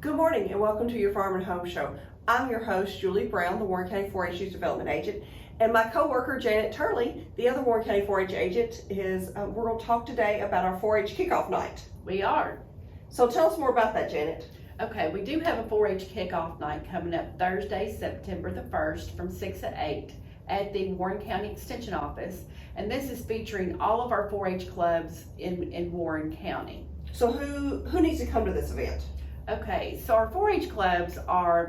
Good morning and welcome to your Farm and Home Show. I'm your host, Julie Brown, the Warren County 4-H Youth Development Agent, and my co-worker, Janet Turley, the other Warren County 4-H agent, we're going to talk today about our 4-H kickoff night. We are. So tell us more about that, Janet. Okay, we do have a 4-H kickoff night coming up Thursday, September the 1st from 6 to 8 at the Warren County Extension Office, and this is featuring all of our 4-H clubs in Warren County. So who needs to come to this event? Okay, so our 4-H clubs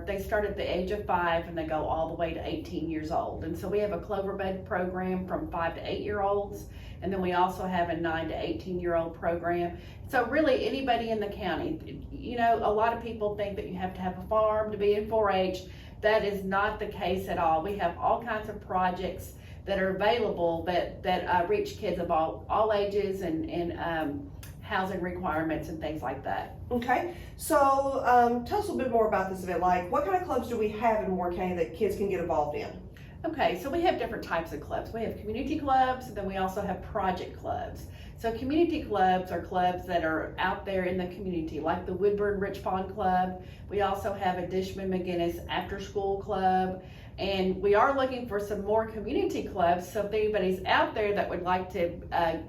they start at the age of 5 and they go all the way to 18 years old. And so we have a clover bed program from 5 to 8-year-olds, and then we also have a 9 to 18-year-old program. So really anybody in the county, you know, a lot of people think that you have to have a farm to be in 4-H. That is not the case at all. We have all kinds of projects that are available that reach kids of all ages and housing requirements and things like that. Okay, so tell us a little bit more about this event. Like, what kind of clubs do we have in Warren County that kids can get involved in? Okay, so we have different types of clubs. We have community clubs, and then we also have project clubs. So community clubs are clubs that are out there in the community, like the Woodburn Rich Pond Club. We also have a Dishman McGinnis After School Club. And we are looking for some more community clubs, so if anybody's out there that would like to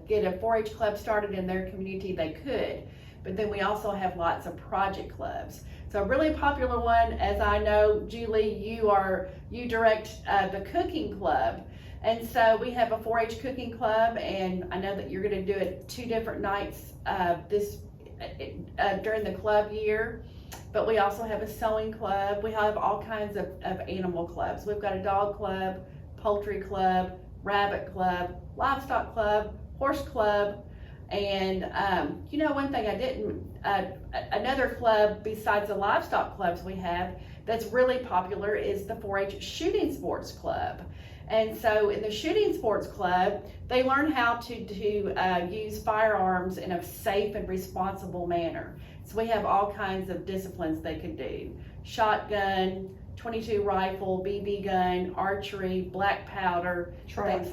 get a 4-H club started in their community, they could. But then we also have lots of project clubs. So a really popular one, as I know, Julie, you direct the cooking club. And so we have a 4-H cooking club, and I know that you're gonna do it 2 different nights during the club year. But we also have a sewing club. We have all kinds of animal clubs. We've got a dog club, poultry club, rabbit club, livestock club, horse club, and you know, one thing another club besides the livestock clubs we have that's really popular is the 4-H shooting sports club. And so in the shooting sports club, they learn how to use firearms in a safe and responsible manner. So we have all kinds of disciplines they can do. Shotgun, .22 rifle, BB gun, archery, black powder, things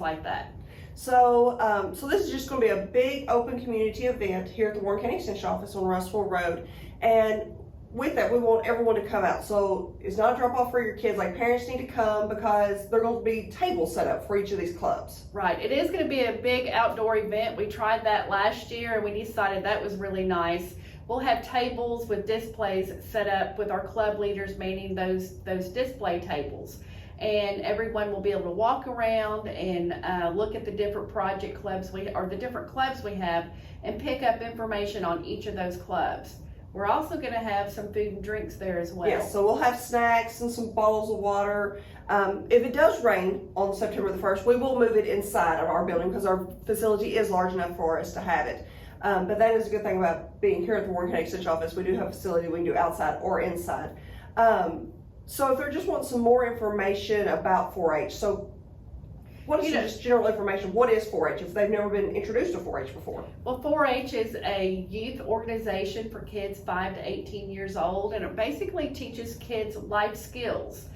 like that. So, so this is just going to be a big open community event here at the Warren County Extension Office on Russell Road. And with that, we want everyone to come out. So it's not a drop off for your kids. Like, parents need to come because there are going to be tables set up for each of these clubs. Right. It is going to be a big outdoor event. We tried that last year and we decided that was really nice. We'll have tables with displays set up with our club leaders manning those display tables. And everyone will be able to walk around and look at the different project clubs the different clubs we have and pick up information on each of those clubs. We're also going to have some food and drinks there as well. Yes, so we'll have snacks and some bottles of water. If it does rain on September the 1st, we will move it inside of our building because our facility is large enough for us to have it. But that is a good thing about being here at the Warren County Extension Office. We do have a facility we can do outside or inside. So if they just want some more information about 4-H, so what is just general information? What is 4-H if they've never been introduced to 4-H before? Well, 4-H is a youth organization for kids 5 to 18 years old, and it basically teaches kids life skills.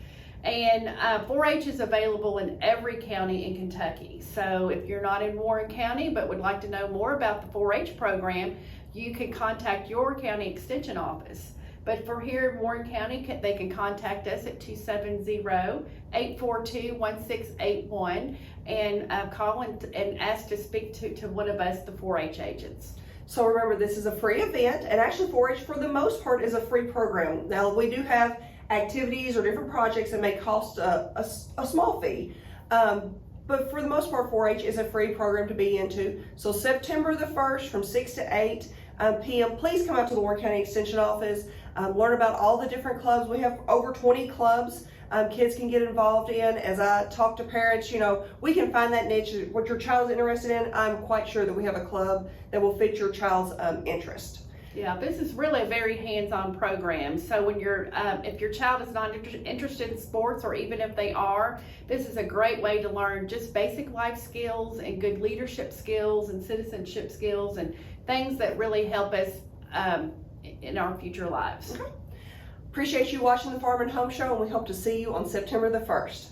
And 4-H is available in every county in Kentucky. So if you're not in Warren County but would like to know more about the 4-H program, you can contact your county extension office. But for here in Warren County, they can contact us at 270-842-1681 and call and ask to speak to one of us, the 4-H agents. So remember, this is a free event, and actually 4-H for the most part is a free program. Now, we do have activities or different projects that may cost a small fee. But for the most part, 4-H is a free program to be into. So September the 1st from 6 to 8 p.m., please come out to the Warren County Extension Office. Learn about all the different clubs. We have over 20 clubs kids can get involved in. As I talk to parents, you know, we can find that niche, what your child is interested in. I'm quite sure that we have a club that will fit your child's interest. Yeah, this is really a very hands-on program. So when if your child is not interested in sports, or even if they are, this is a great way to learn just basic life skills and good leadership skills and citizenship skills and things that really help us in our future lives. Okay. Appreciate you watching the Farm and Home Show, and we hope to see you on September the 1st.